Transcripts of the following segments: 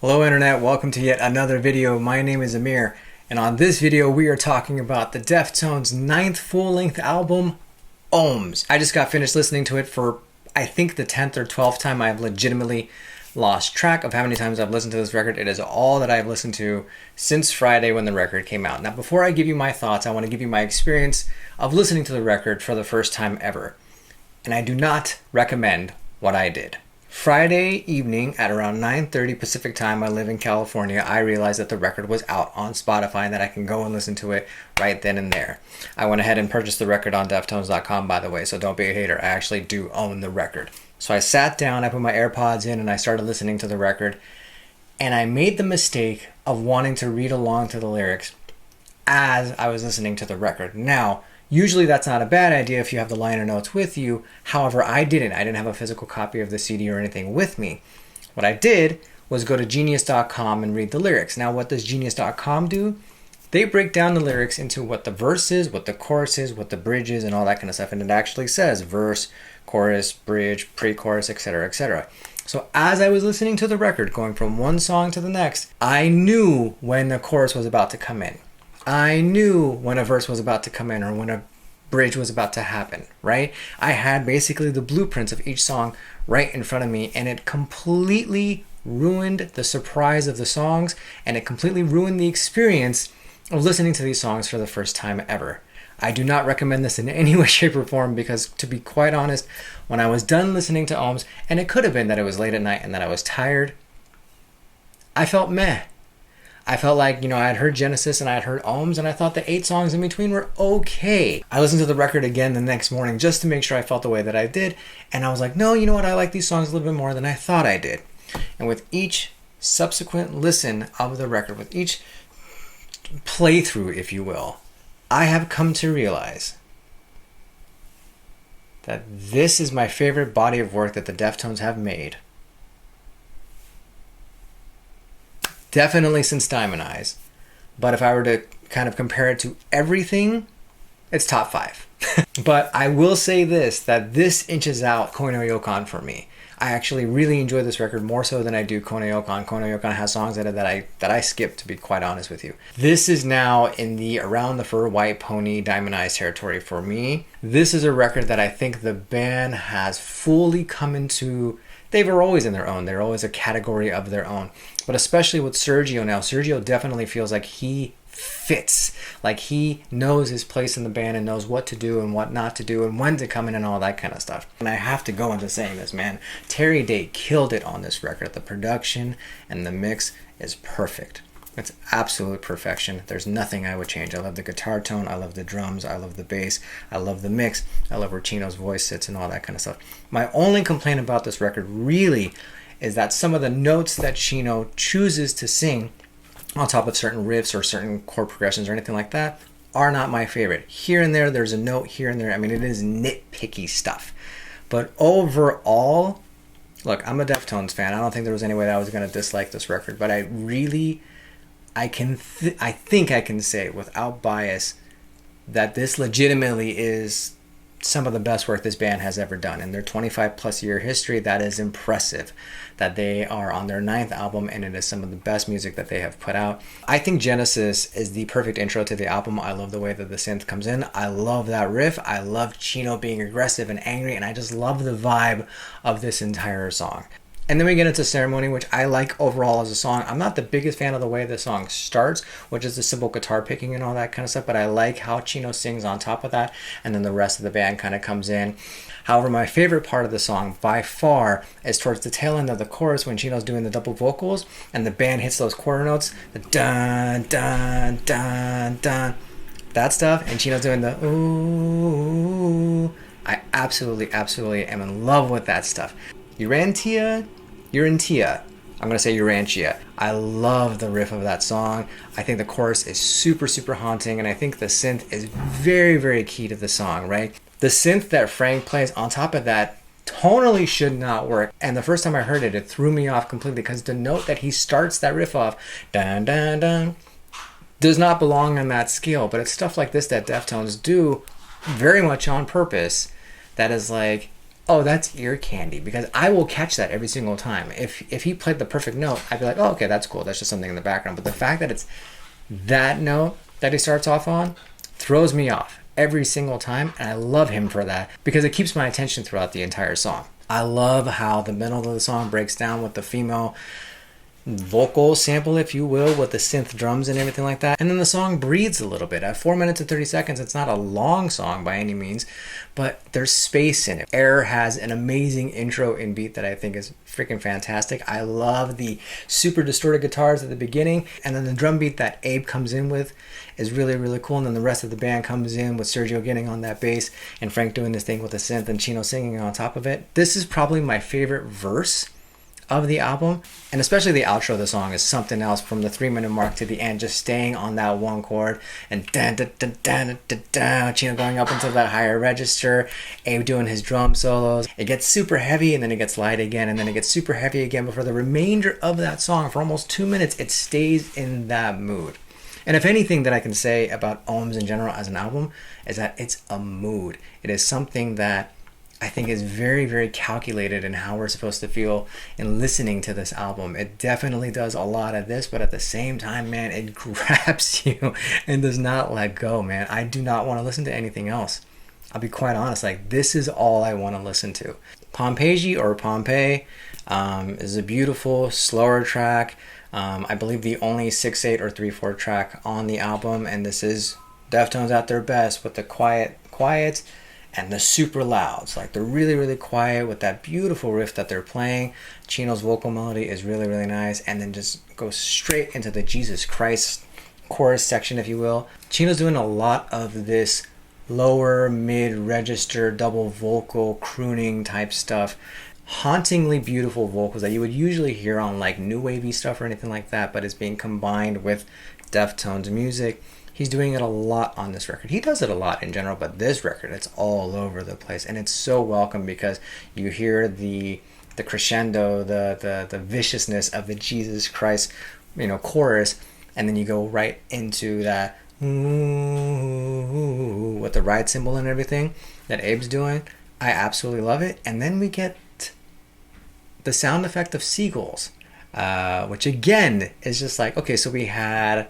Hello Internet, welcome to yet another video. My name is Amir, and on this video we are talking about the Deftones' 9th full-length album, Ohms. I just got finished listening to it for, I think, the 10th or 12th time. I've legitimately lost track of how many times I've listened to this record. It is all that I've listened to since Friday when the record came out. Now, before I give you my thoughts, I want to give you my experience of listening to the record for the first time ever. And I do not recommend what I did. Friday evening at around 9:30 Pacific time, I live in California, I realized that the record was out on Spotify and that I can go and listen to it right then and there. I went ahead and purchased the record on Deftones.com, by the way, so don't be a hater. I actually do own the record. So I sat down, I put my AirPods in, and I started listening to the record. And I made the mistake of wanting to read along to the lyrics as I was listening to the record. Now, usually that's not a bad idea if you have the liner notes with you. However, I didn't. I didn't have a physical copy of the CD or anything with me. What I did was go to Genius.com and read the lyrics. Now, what does Genius.com do? They break down the lyrics into what the verse is, what the chorus is, what the bridge is, and all that kind of stuff. And it actually says verse, chorus, bridge, pre-chorus, etc., etc. So as I was listening to the record, going from one song to the next, I knew when the chorus was about to come in. I knew when a verse was about to come in or when a bridge was about to happen, right? I had basically the blueprints of each song right in front of me, and it completely ruined the surprise of the songs, and it completely ruined the experience of listening to these songs for the first time ever. I do not recommend this in any way, shape, or form because, to be quite honest, when I was done listening to Ohms, and it could have been that it was late at night and that I was tired, I felt meh. I felt like, I had heard Genesis and I had heard Ohms, and I thought the 8 songs in between were okay. I listened to the record again the next morning just to make sure I felt the way that I did, and I was like, no, you know what, I like these songs a little bit more than I thought I did. And with each subsequent listen of the record, with each playthrough, if you will, I have come to realize that this is my favorite body of work that the Deftones have made. Definitely since Diamond Eyes. But if I were to kind of compare it to everything, it's top 5. But I will say this, that this inches out Kone no Yokon for me. I actually really enjoy this record more so than I do Kone no Yokon. Kone no Yokon has songs that I skip, to be quite honest with you. This is now in the Around the Fur White Pony Diamond Eyes territory for me. This is a record that I think the band has fully come into. They were always in their own. They're always a category of their own. But especially with Sergio now, Sergio definitely feels like he fits. Like he knows his place in the band and knows what to do and what not to do and when to come in and all that kind of stuff. And I have to go into saying this, man. Terry Day killed it on this record. The production and the mix is perfect. It's absolute perfection. There's nothing I would change. I love the guitar tone. I love the drums. I love the bass. I love the mix. I love where Chino's voice sits and all that kind of stuff. My only complaint about this record really is that some of the notes that Chino chooses to sing on top of certain riffs or certain chord progressions or anything like that are not my favorite. Here and there, there's a note here and there. I mean, it is nitpicky stuff. But overall, look, I'm a Deftones fan. I don't think there was any way that I was going to dislike this record, but I think I can say without bias that this legitimately is some of the best work this band has ever done. In their 25 plus year history, that is impressive. That they are on their 9th album and it is some of the best music that they have put out. I think Genesis is the perfect intro to the album. I love the way that the synth comes in. I love that riff. I love Chino being aggressive and angry, and I just love the vibe of this entire song. And then we get into Ceremony, which I like overall as a song. I'm not the biggest fan of the way the song starts, which is the simple guitar picking and all that kind of stuff, but I like how Chino sings on top of that, and then the rest of the band kind of comes in. However, my favorite part of the song, by far, is towards the tail end of the chorus when Chino's doing the double vocals, and the band hits those quarter notes, the dun, dun, dun, dun, that stuff, and Chino's doing the ooh. I absolutely am in love with that stuff. Urantia? I'm going to say Urantia. I love the riff of that song. I think the chorus is super, super haunting, and I think the synth is very, very key to the song, right? The synth that Frank plays on top of that tonally should not work. And the first time I heard it, it threw me off completely because the note that he starts that riff off, dun, dun, dun, does not belong on that scale. But it's stuff like this that Deftones do very much on purpose that is like, oh, that's ear candy, because I will catch that every single time. If he played the perfect note, I'd be like, oh, okay, that's cool. That's just something in the background. But the fact that it's that note that he starts off on throws me off every single time, and I love him for that because it keeps my attention throughout the entire song. I love how the middle of the song breaks down with the female vocal sample, if you will, with the synth drums and everything like that. And then the song breathes a little bit. At 4 minutes and 30 seconds, it's not a long song by any means, but there's space in it. Air has an amazing intro and beat that I think is freaking fantastic. I love the super distorted guitars at the beginning, and then the drum beat that Abe comes in with is really, really cool. And then the rest of the band comes in with Sergio getting on that bass and Frank doing this thing with the synth and Chino singing on top of it. This is probably my favorite verse of the album, and especially the outro of the song is something else. From the 3-minute mark to the end, just staying on that one chord, and Chino going up into that higher register, Abe doing his drum solos. It gets super heavy and then it gets light again, and then it gets super heavy again, but for the remainder of that song, for almost 2 minutes, it stays in that mood. And if anything that I can say about Ohms in general as an album is that it's a mood. It is something that I think is very, very calculated in how we're supposed to feel in listening to this album. It definitely does a lot of this, but at the same time, man, it grabs you and does not let go, man. I do not want to listen to anything else. I'll be quite honest, like, this is all I want to listen to. Pompeii or Pompeii is a beautiful, slower track. I believe the only 6/8 or 3/4 track on the album, and this is Deftones at their best with the quiets and the super louds. Like, they're really, really quiet with that beautiful riff that they're playing. Chino's vocal melody is really, really nice, and then just goes straight into the Jesus Christ chorus section, if you will. Chino's doing a lot of this lower mid-register double vocal crooning type stuff. Hauntingly beautiful vocals that you would usually hear on like new wavy stuff or anything like that, but it's being combined with Deftones music. He's doing it a lot on this record. He does it a lot in general, but this record, it's all over the place, and it's so welcome because you hear the crescendo, the viciousness of the Jesus Christ, chorus, and then you go right into that with the ride cymbal and everything that Abe's doing. I absolutely love it. And then we get the sound effect of seagulls, which again is just like, okay, so we had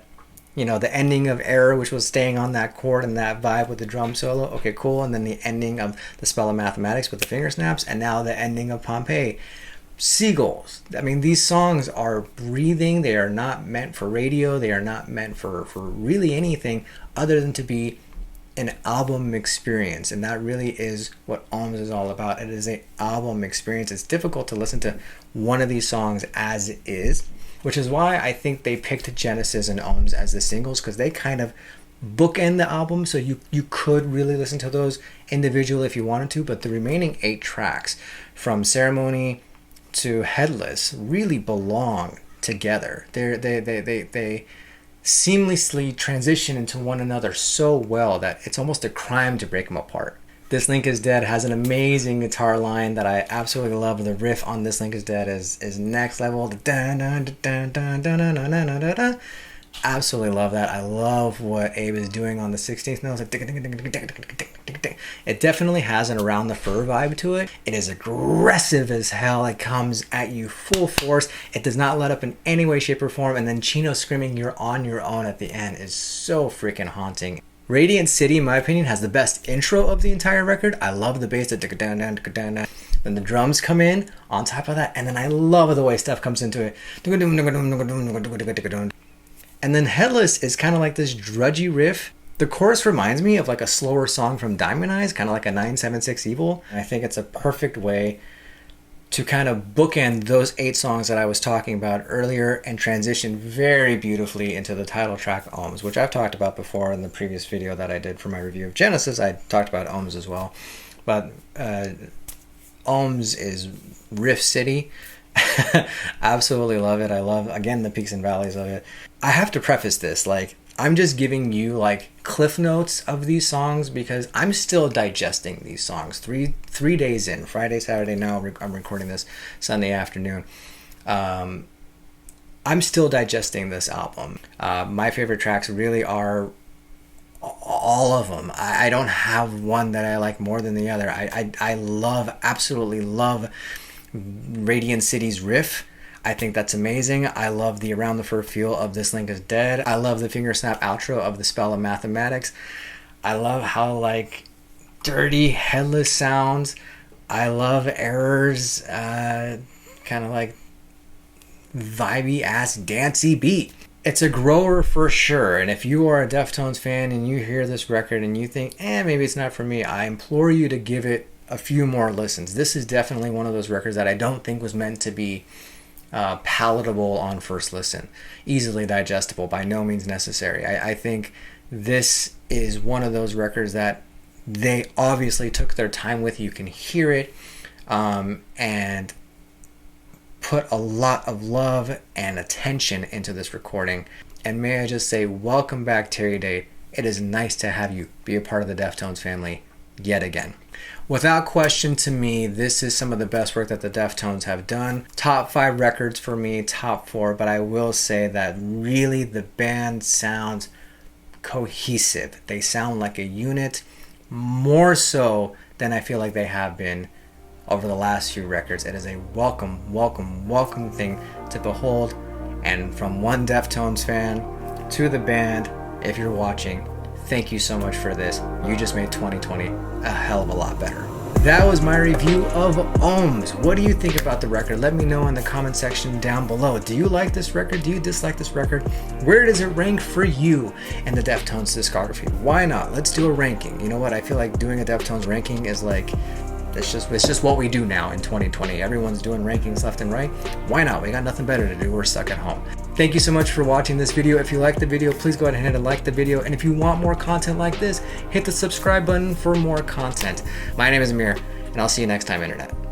the ending of Error, which was staying on that chord and that vibe with the drum solo. Okay, cool. And then the ending of The Spell of Mathematics with the finger snaps. And now the ending of Pompeii. Seagulls. I mean, these songs are breathing. They are not meant for radio. They are not meant for really anything other than to be an album experience. And that really is what Ohms is all about. It is an album experience. It's difficult to listen to one of these songs as it is, which is why I think they picked Genesis and Ohms as the singles, because they kind of bookend the album, so you could really listen to those individually if you wanted to, but the remaining 8 tracks from Ceremony to Headless really belong together. They seamlessly transition into one another so well that it's almost a crime to break them apart. This Link Is Dead has an amazing guitar line that I absolutely love. The riff on This Link Is Dead is next level. Absolutely love that. I love what Abe is doing on the 16th note. It definitely has an Around the Fur vibe to it. It is aggressive as hell. It comes at you full force. It does not let up in any way, shape, or form. And then Chino screaming "You're on your own" at the end is so freaking haunting. Radiant City, in my opinion, has the best intro of the entire record. I love the bass. Then the drums come in on top of that, and then I love the way stuff comes into it. And then Headless is kind of like this drudgy riff. The chorus reminds me of like a slower song from Diamond Eyes, kind of like a 976 Evil. And I think it's a perfect way to kind of bookend those 8 songs that I was talking about earlier and transition very beautifully into the title track, Ohms, which I've talked about before in the previous video that I did for my review of Genesis. I talked about Ohms as well. But Ohms is Riff City. Absolutely love it. I love, again, the peaks and valleys of it. I have to preface this, like, I'm just giving you like cliff notes of these songs because I'm still digesting these songs. Three days in, Friday, Saturday. Now I'm recording this Sunday afternoon. I'm still digesting this album. My favorite tracks really are all of them. I don't have one that I like more than the other. I love, absolutely love Radiant City's riff. I think that's amazing. I love the Around the Fur feel of This Link is Dead. I love the finger snap outro of The Spell of Mathematics. I love how like dirty, headless sounds. I love Error's kind of like vibey ass dancey beat. It's a grower for sure, and if you are a Deftones fan and you hear this record and you think, maybe it's not for me, I implore you to give it a few more listens. This is definitely one of those records that I don't think was meant to be palatable on first listen. Easily digestible, by no means necessary. I think this is one of those records that they obviously took their time with. You can hear it, and put a lot of love and attention into this recording. And may I just say, welcome back, Terry Date. It is nice to have you be a part of the Deftones family yet again. Without question, to me, this is some of the best work that the Deftones have done. Top 5 records for me, top 4, but I will say that really the band sounds cohesive. They sound like a unit, more so than I feel like they have been over the last few records. It is a welcome thing to behold. And from one Deftones fan to the band, if you're watching, thank you so much for this. You just made 2020 a hell of a lot better. That was my review of Ohms. What do you think about the record? Let me know in the comment section down below. Do you like this record? Do you dislike this record? Where does it rank for you in the Deftones discography? Why not? Let's do a ranking. You know what? I feel like doing a Deftones ranking is like, it's just what we do now in 2020. Everyone's doing rankings left and right. Why not? We got nothing better to do. We're stuck at home. Thank you so much for watching this video. If you liked the video, please go ahead and like the video. And if you want more content like this, hit the subscribe button for more content. My name is Amir, and I'll see you next time, Internet.